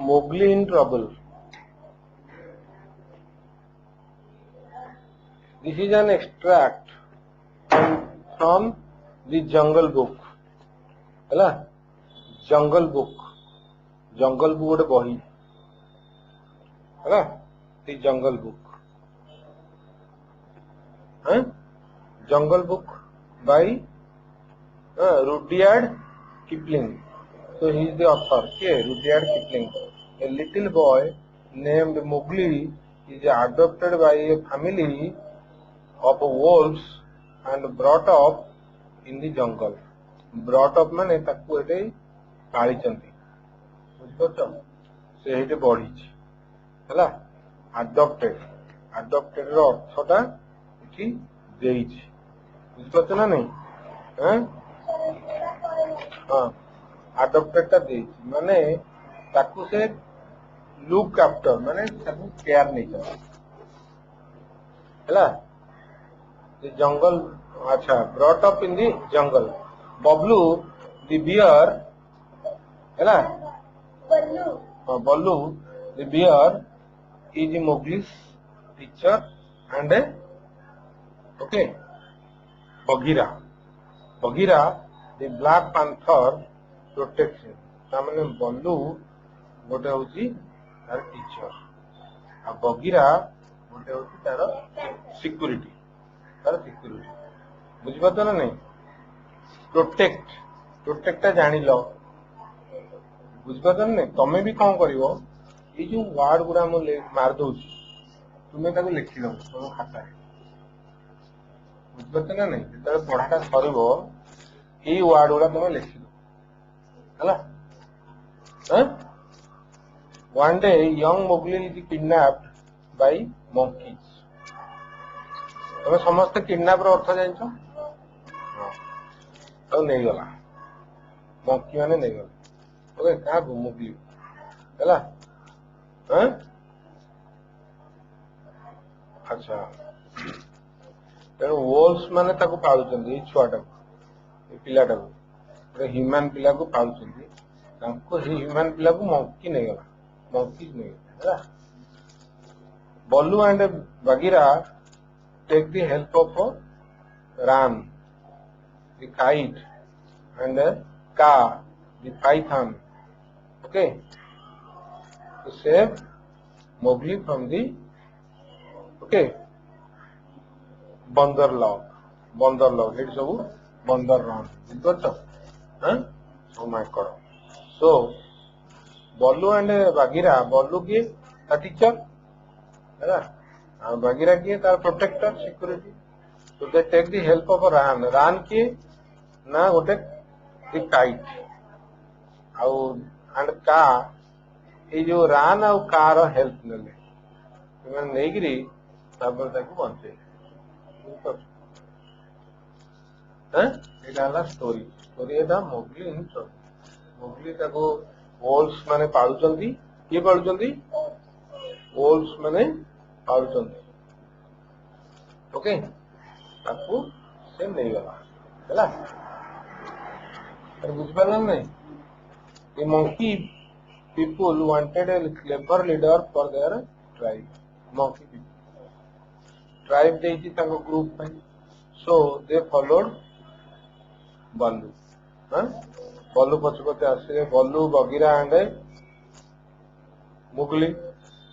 Mowgli in Trouble. This is an extract from the Jungle Book. ହେଲା Jungle Book ଗୋଟେ ବହି ହେଲା the Jungle Book. Jungle Book by Rudyard Kipling. So he is the author. Okay, Rudyard Kipling. A little boy named Mowgli is adopted by a family of wolves and brought up in the jungle. Brought up माने ताकू एटे पाली चंती बुझिपारछ से एटे बढ़ी हैला adopted रो अर्थटा एठी देइछि बुझिपारछ ना नहीं हां adopted ता देइछि माने ताकू से लुक आफ्टर माने ताकू केयर नहीं कर हैला the jungle acha brought up in the jungle. Bablu the bear hela Ballu the bear is Mowgli's teacher and okay Bagheera the black panther protects him. तामने Ballu गोटे होची तार टीचर आ Bagheera गोटे होची तार सिक्योरिटी बुझिपारछ ना नहीं प्रोटेक्ट जानी लो बुझिपारछ ना नहीं तमे भी कौन करिवो ये जो वर्ड गुडा मु मार दोछि तुमे ताको लिखि दो तुम खाता रे बुझिपारछ ना नहीं जेतले पढाटा सरिवो ए वर्ड गुडा तुमे लिखि दो हला one day young Mowgli is kidnapped by monkeys. तमे समस्त किडनैप रो अर्थ जानछ तो नहीं गला मंकी माने नहीं गला ओके का Mowgli हैला अच्छा तेरे वोल्स माने ताको पालु चंदी छुआटा ए पिलाटा को ह्यूमन पिला को पालु चंदी ताको ही ह्यूमन पिला को मंकी नहीं गला मंकी नहीं हैला Ballu and Bagheera take the help of Ram, the kite, and Ka, the python, okay, to save Mowgli from the, okay, Bandar log, it's all Bandar Ram, oh my God. So, Ballu and Bagheera, Ballu ki a teacher, Bagheera की तार protector security तो they take the help of रान की ना गोटे the kite आउ and का ए जो रान आउ का रो हेल्प नेले तुम नेगिरी तापर ताको बंचे एटा ला स्टोरी एटा Mowgli ताको वोल्स माने पालु चंदी के पालु चंदी वोल्स माने ओके ताकू से नहीं गला हैला बुझ पाला नहीं the monkey people wanted a clever leader for their tribe monkey people tribe देइछि ताको ग्रुप पे so they followed Ballu Ballu पछपते आसे Ballu Bagheera and Mowgli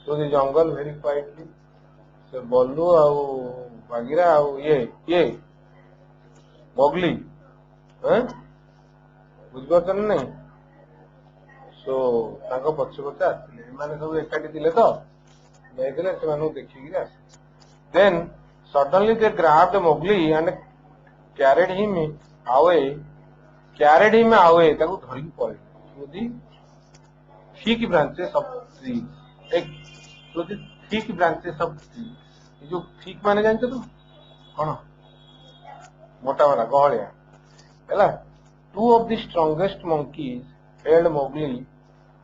to the jungle very quietly. So Ballu ଆଉ Bagheera ଆଉ ये Mowgli बुझिपारछ ना नहीं सो ताको पछे पछे आसिले माने सब एकाठी थिले तो नेइले से मानु देखि कि आसे then suddenly they grabbed Mowgli and carried him away ताको धरि पळे to the thick branches of trees to the thick branches of trees ये जो thick माने जानछ तो कोन मोटा वाला गहलिया हैला two of the strongest monkeys held Mowgli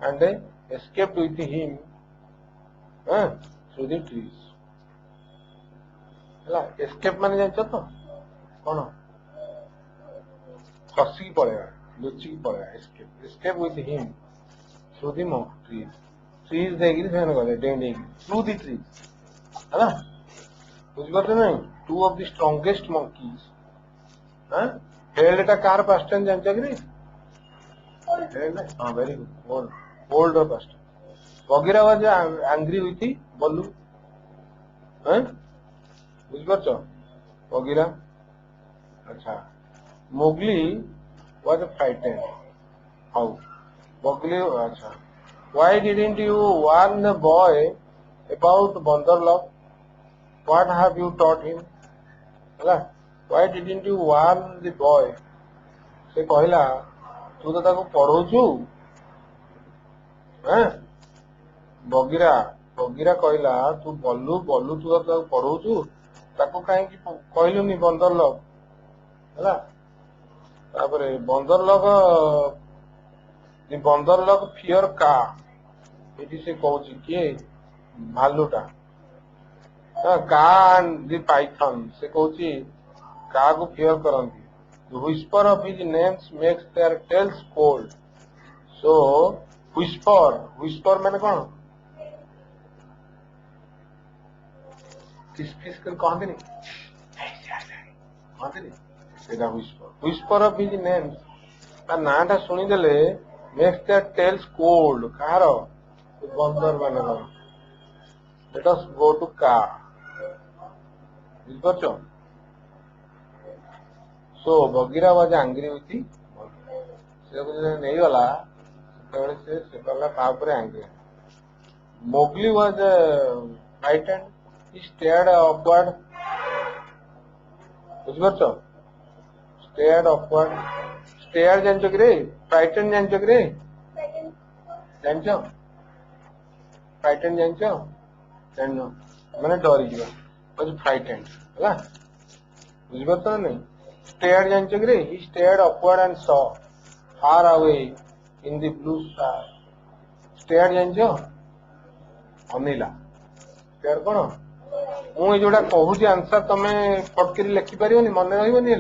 and escaped with him through the trees हैला escape माने जानछ तो कोन खसी पड़ेगा लुची पड़ेगा escape with him through the trees trees देखिए ସେମାନେ ଗଲେ ଡେଇଁ थ्रू ଦି ट्रीज ହେଲା ବୁଝିପାରୁଛ ନାଇଁ two of the strongest monkeys हां हेल्ड ଟା कार पास्ट टेंस ଜାଣିଛ କି नहीं हेल्ड हां वेरी गुड होल्ड ର past Bagheera was angry with Baloo हैं बुझिपारछ बगीरा अच्छा मोगली वाज फ्राइटेंड हाउ बगली अच्छा why didn't you warn the boy about Bandarlog what have you taught him हला why didn't you warn the boy से कहला तू तो ताको पढ़ौछु हैं बगीरा बगीरा कहला तू बल्लू बल्लू तू ताको पढ़ौछु ताको काहे कि कहलुनी बंदरलॉक हला तापरे बंदरलॉक फियर का एटी से कहूची किए भालूटा का एंड द पाइथन से कहूची का को fear करंती the whisper of his names makes their tails cold so whisper माने कौन किस कर कहते नहीं सेटा whisper of his names ता नाटा सुनी देले makes their tails cold कार बंदर माने कौन let us go to का बुझिपारछ so Bagheera was angry with से नहीं वाला से वाला तापरे angry Mowgli was frightened he stared upward बुझिपारछ स्टेयर्ड अपवर्ड स्टेयर जानछ कि रे फ्राइटेंड जानछ कि रे जानछ फ्राइटेंड जानछ जानो माने डरी जिवो वाज फ्राइटेंड हला बुझिपारछ नहीं stared जानछ कि रे he stared upward and saw far away in the blue sky stared जानछ Anila stared कोन मु ए जोडा कहूची आंसर तमे फटकरी लिखि परियोनी मन रहिबोनी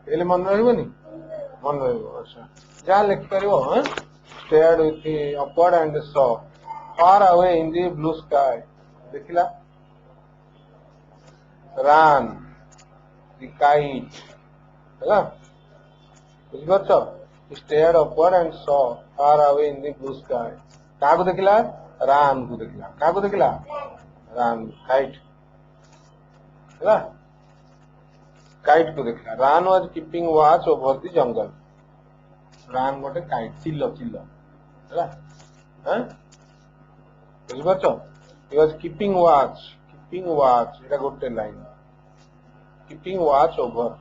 हेले मन रहिबोनी मन रहिबो अच्छा जा लिखि परियो ह stared with the upward and saw far away in the blue sky देखिला ran the kite हला बुझिपारछ stared upward and saw far away in the blue sky काको देखिला रान को देखिला काको देखिला रान काइट हला काइट को देखिला Rann was keeping watch over the jungle Rann गोटे काइट चिल्लो हला हैं बुझिपारछ he was keeping watch एटा गोटे line keeping watch over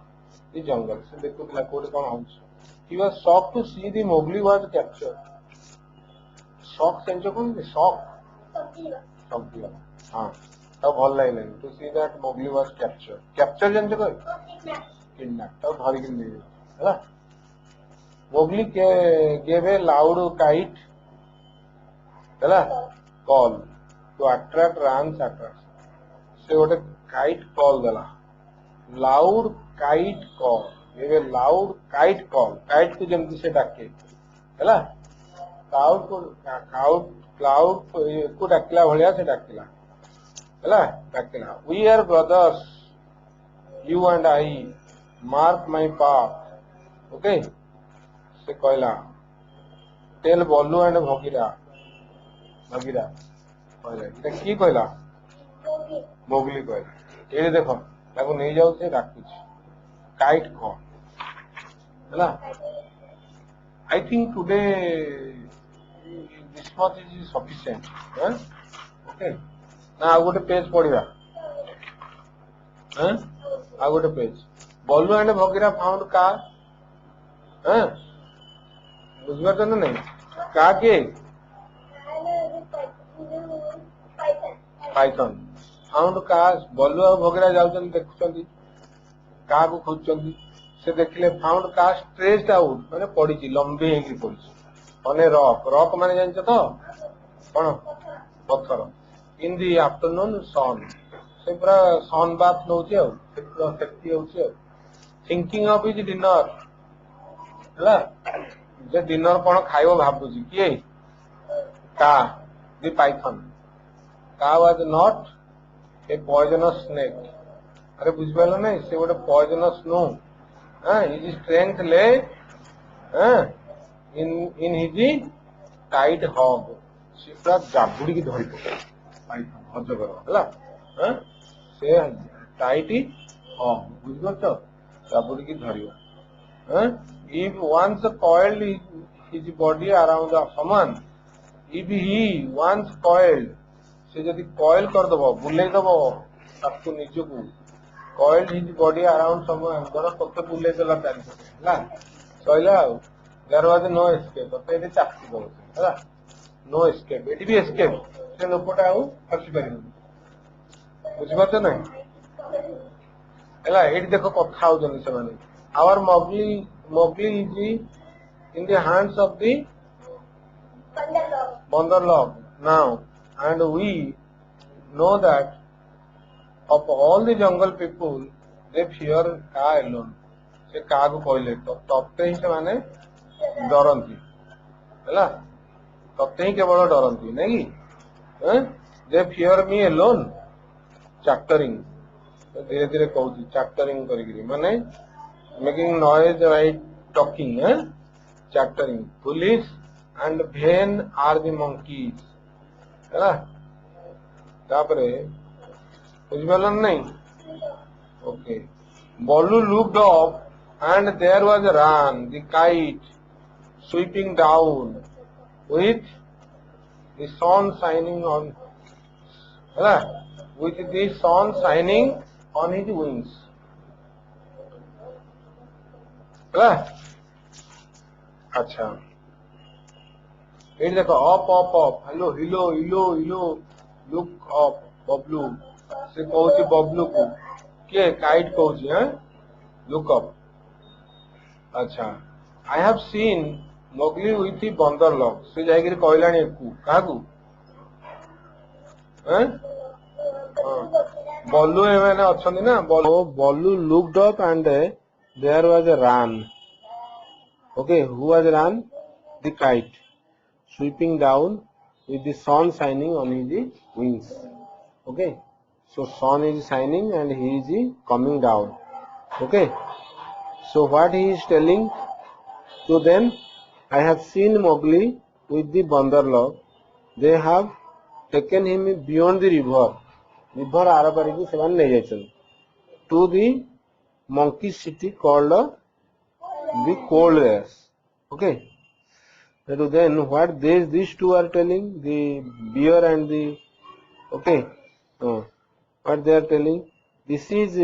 the jungle से देखो कोटे कौन होउछ he was shocked to see the Mowgli was captured shock Sancho cone shock दिया हां तब भल line to see that Mowgli was captured जेंचो कोइ किडनैप तब धरि के ले हला Mowgli gave a loud kite हला call to attract Ran's attention से गोटे kite call देला लाउड काइट कॉल ये लाउड काइट कॉल काइट को जमती से डाके हैला क्लाउड को डाकला भलिया से डाकला हैला डाकला we are brothers you and I mark my path okay से कहला टेल बल्लू एंड भगीरा कहला एटा की कहला मोगली कहला ये देखो ताको नहीं जाऊ से डाकुछ काइट कॉल हैला I think today this much is sufficient हैं ओके ना आ गोटे पेज पढिबा हैं आ गोटे पेज बल्लू एंड भगीरा फाउंड का हैं बुझबार न नहीं का के पाइथन फाउंड का बल्लू और भगीरा जाउछन देखुछंती का को खोजछंती से देखले फाउंड का स्ट्रेच्ड आउट माने पड़ी लंबी हेकी पड़ी ऑन ए रॉक माने जानछ तो कोन पत्थर इन दी आफ्टरनून सन से पूरा सन बाथ नउछे और से पूरा शक्ति होउछे थिंकिंग ऑफ हिज डिनर हला जे डिनर कोन खाइबो भाबुची किए Ka, the python. Ka was not a poisonous snake. अरे बुझिपाल ना से गोटे पॉइजनस नो हिज स्ट्रेंथ ले इन हिज टाइट हग से पूरा जाबुड़ी की धरी पकाए पाइथन अजगर है से टाइट हग बुझिपार जाबुड़ी की धरियो if once coiled his body around the someone if he once coiled से जदि coil कर दबो बुले दबो ताकू निजकू coiled his body around someone धर तोते बुले देला चारि पटे हला सइला there was no escape तोते एठी चाकती दबो हला no escape एठी भी escape से लोपटा आउ फसी परिबो बुझिबात नै हला एठी देखो कथा आउ जनी से माने our Mowgli is in the hands of the Bandarlog now, and we know that of all the jungle people, they fear Ka alone. से का को कहले तबते ही से माने डरंती हैला तबते ही केवल डरंती नहीं they fear me alone chattering धीरे धीरे कहूची chattering करिगिरी माने making noise while talking chattering foolish and vain are the monkeys हैला तापरे बुझिपालन नहीं okay Baloo looked up and there was Ran the kite sweeping down with the sun shining on हैला with the sun shining on his wings हैला अच्छा ये देखो up up up hello हिलो हिलो हिलो लुक अप बबलू से कहूची बबलू को के काइट कहूची हैं लुक अप अच्छा I have seen Mowgli with the बंदर लॉग से जाइगिरी कहलानी को काकू हैं बल्लू एमाने अछंदी ना Baloo looked up and there was a Rann okay who was run the kite sweeping down with the sun shining on his wings okay so sun is shining and he is coming down okay so what he is telling to them I have seen Mowgli with the Bandarlog they have taken him beyond the river आरपारी को सेमान ले जाइछन to the monkey city called the cold layers okay so then what these two are telling the bear and the okay what they are telling this is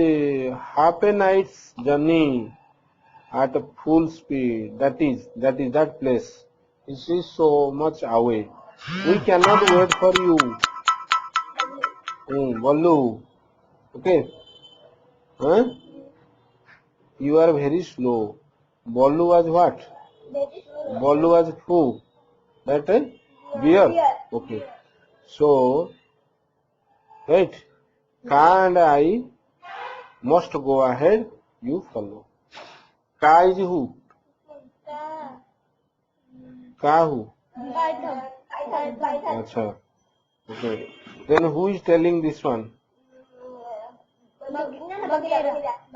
half a night's journey at a full speed that place this is so much away we cannot wait for you Baloo okay you are very slow Baloo was what? Baloo was who? That bear. Okay. So, right. Ka and I must go ahead. You follow. Ka is who? Ka who? Acha. Okay. Then who is telling this one?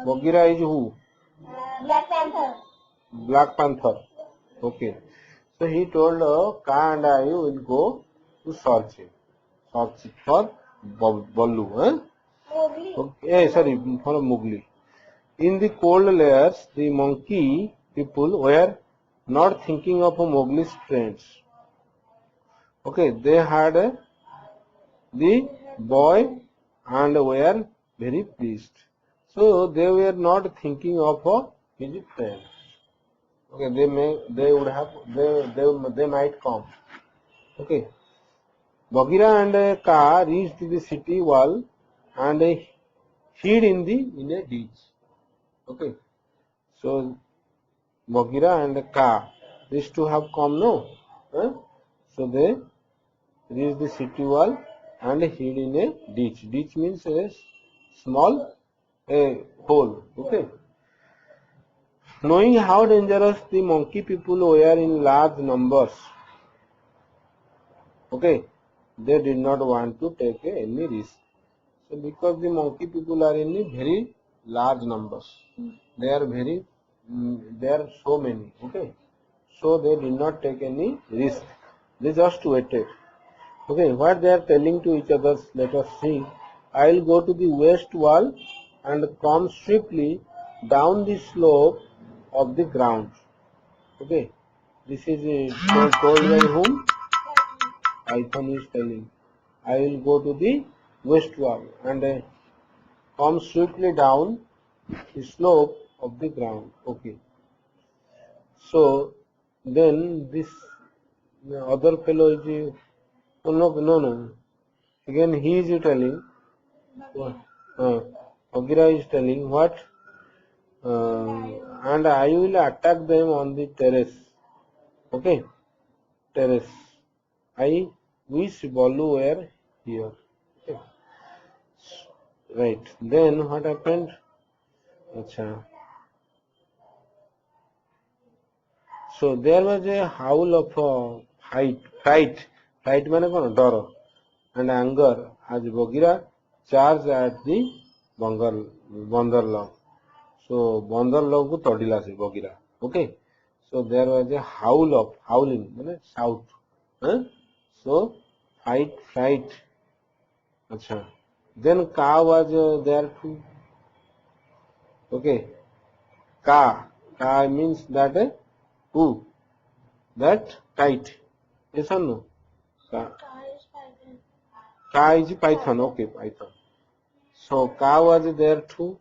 Bagheera is who? Black Panther. Okay. So he told Ka and I will go to search for Baloo. Okay. Sorry, for Mowgli. In the cold layers, the monkey people were not thinking of Mowgli's friends. Okay, they had the boy and were very pleased. So they were not thinking of his friends. Okay, they might come. Okay. Bagheera and Ka reached the city wall and hid in a ditch. Okay. So Bagheera and Ka, these two have come now. So they reached the city wall and hid in a ditch. Ditch means a small hole. Okay. Knowing how dangerous the monkey people were in large numbers, Okay, they did not want to take any risk. So because the monkey people are in very large numbers, they are they are so many. Okay, so they did not take any risk. They just waited. Okay, what they are telling to each other, let us see. I will go to the west wall and come swiftly down the slope of the ground. Okay, this is told by whom? Python is telling. I will go to the west wall and come swiftly down the slope of the ground. Okay, so then this other fellow is oh, no. Again he is telling. Uh, Agira is telling what? And I will attack them on the terrace. Okay, terrace. I wish Balu were here. Okay. Right. Then what happened? Acha. So there was a howl of fright মানে কোন ডর and anger as Bagheera charged at the Bandar log. So Bandar log को तोड़िला से Bagheera. Okay. So there was a howling মানে shout. Huh? So fright. Acha. Then Ka was there too. Okay. Ka means that who? That kite. Yes or no? Ka is python. Okay, python. So Ka was there too.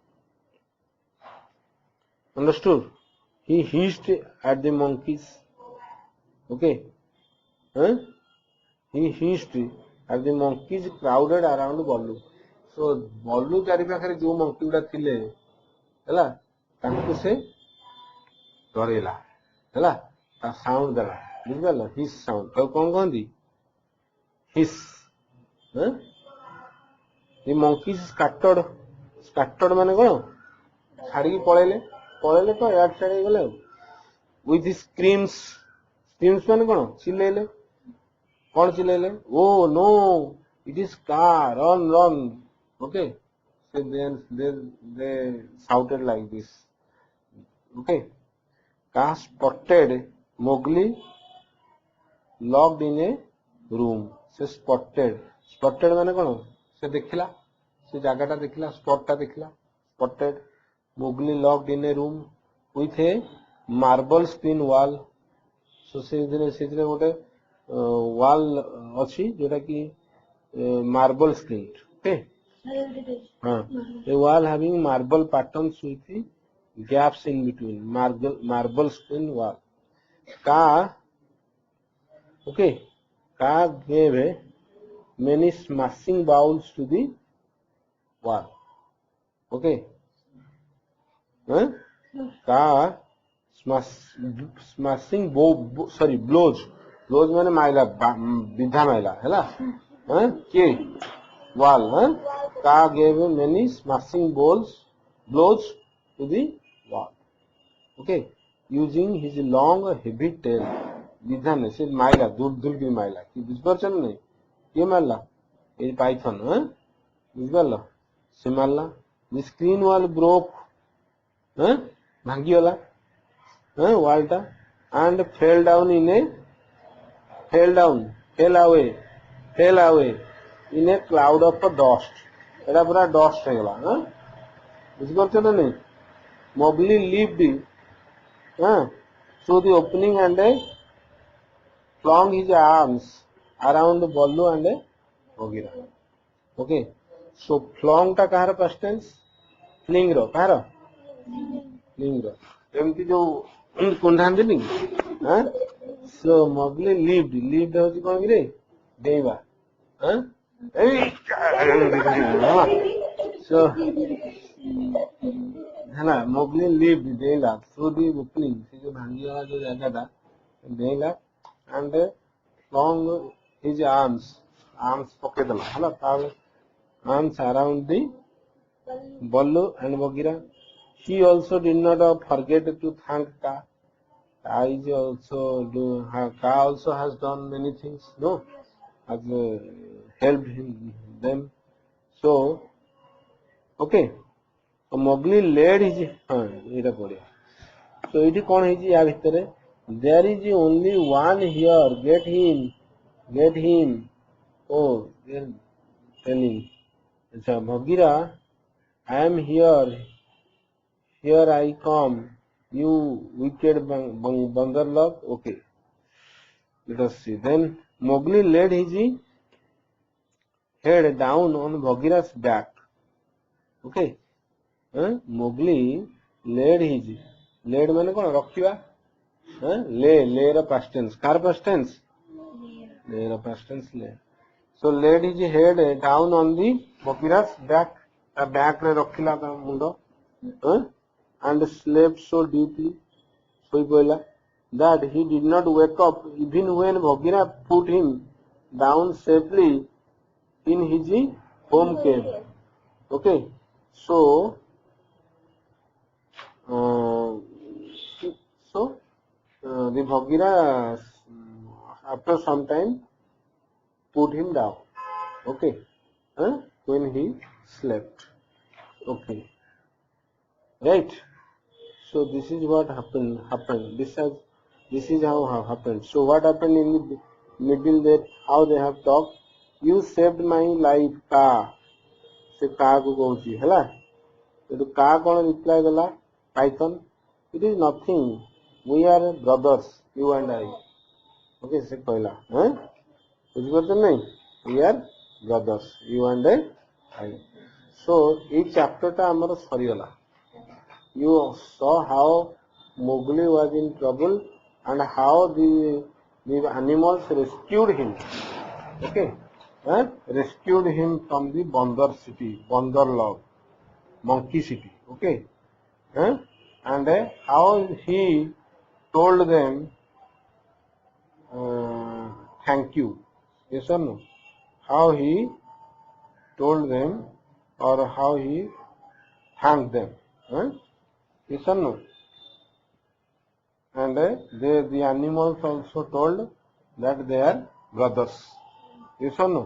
Understood? He hissed at the monkeys. Okay. Huh? He hissed at the monkeys crowded around Ballu. So Ballu ଚାରି ପାଖରେ ଯୋଉ monkey ଗୁଡା ଥିଲେ ହେଲା ତାଙ୍କୁ ସେ ଡରେଇଲା ହେଲା ତା ସାଉଣ୍ଡ ଦେଲା ବୁଝିପାରିଲ ହିସ୍ ସାଉଣ୍ଡ ତାକୁ କଣ କହନ୍ତି ହିସ୍ the monkeys scattered ମାନେ କଣ ଛାଡିକି ପଳେଇଲେ ତ ଇଆଡେ ସିଆଡେ ହେଇଗଲେ ଆଉ with screams ମାନେ କଣ ଚିଲେଇଲେ କଣ ଚିଲେଇଲେ oh no it is car run okay so then they shouted like this okay Ka spotted Mowgli locked in a room ସେ spotted ମାନେ କଣ ସେ ଦେଖିଲା ସେ ଜାଗାଟା ଦେଖିଲା ସ୍ପଟଟା ଦେଖିଲା spotted Mowgli locked in a room with a marble screen wall so ସେଥିରେ ଗୋଟେ wall ଅଛି ଯୋଉଟା କି marble screen okay a wall having marble patterns with gaps in between marble screen wall Ka gave many smashing bowls to the wall okay Ka smashing blows ମାନେ ମାଇଲା ବିଧା ମାଇଲା ହେଲା କିଏ wall Ka gave many smashing blows to the wall okay using his long heavy tail ବିଧା ନାହିଁ ସେ ମାଇଲା ଦୁଲ ମାଇଲା କି ବୁଝିପାରୁଛ ନା ନାହିଁ କିଏ ମାରିଲା ଏଇ ପାଇଥନ ବୁଝିପାରିଲ ସେ ମାରିଲା the screen wall broke ଭାଙ୍ଗିଗଲା wall ଟା and fell away in a cloud of dust ଏଟା ପୁରା dust ହେଇଗଲା ବୁଝିପାରୁଛ ନା ନାହିଁ Mowgli leaped through the opening and flung his arms around Ballu and Bagheera. Okay. So flung टा कହାର past tense? Fling रो कହାର? Fling रो. एमती जो कुंढांती नहीं? So Mowgli leaped होची कौन किरे? देवा. So है ना Mowgli leaped देला through the opening से जो भांगी वाला जो जगह था देला and flung his arms ପକେଇଦେଲା ହେଲା ତାର arms around the Ballu and Bagheera. He also did not forget to thank Ka. Ka also has done many things. No, has helped them. So, okay. So Mowgli led his ଏଇଟା ପଢିବା. So ଏଇଠି କଣ ହେଇଛି ୟା ଭିତରେ? There is only one here. Get him. Oh, they're telling. अच्छा Bagheera, I am here. Here I come. You wicked Bandarlog. Okay. Let us see. Then Mowgli laid his head down on Bagheera's back. Okay. Mowgli laid his. Laid माने कौन रखिवा? ले रा past tense. Car past tense? ले रा past tense ले. So laid his head down on the Bagheera's back. Back रे रखिला ता मुंडो. And slept so deeply. सोई पड़ला. That he did not wake up even when Bagheera put him down safely in his home cave. Okay. So the Bagheera after some time put him down. Okay. When he slept. Okay. Right. So this is what happened. This is how happened. So what happened in the middle there? How they have talked? You saved my life, Ka. Se Ka को कहूची है ला. तो का कौन reply देला? Python. It is nothing. We are brothers, you and I. Okay, से कहला. बुझ पाते नहीं? We are brothers, you and I. So each chapter टा हमारा सरी वाला. You saw how Mowgli was in trouble and how the animals rescued him. Okay, rescued him from the Bandar city, Bandarlog, monkey city. Okay, and how he told them thank you. Yes or no? How he told them or how he thanked them. Yes or no? And the animals also told that they are brothers. Yes or no?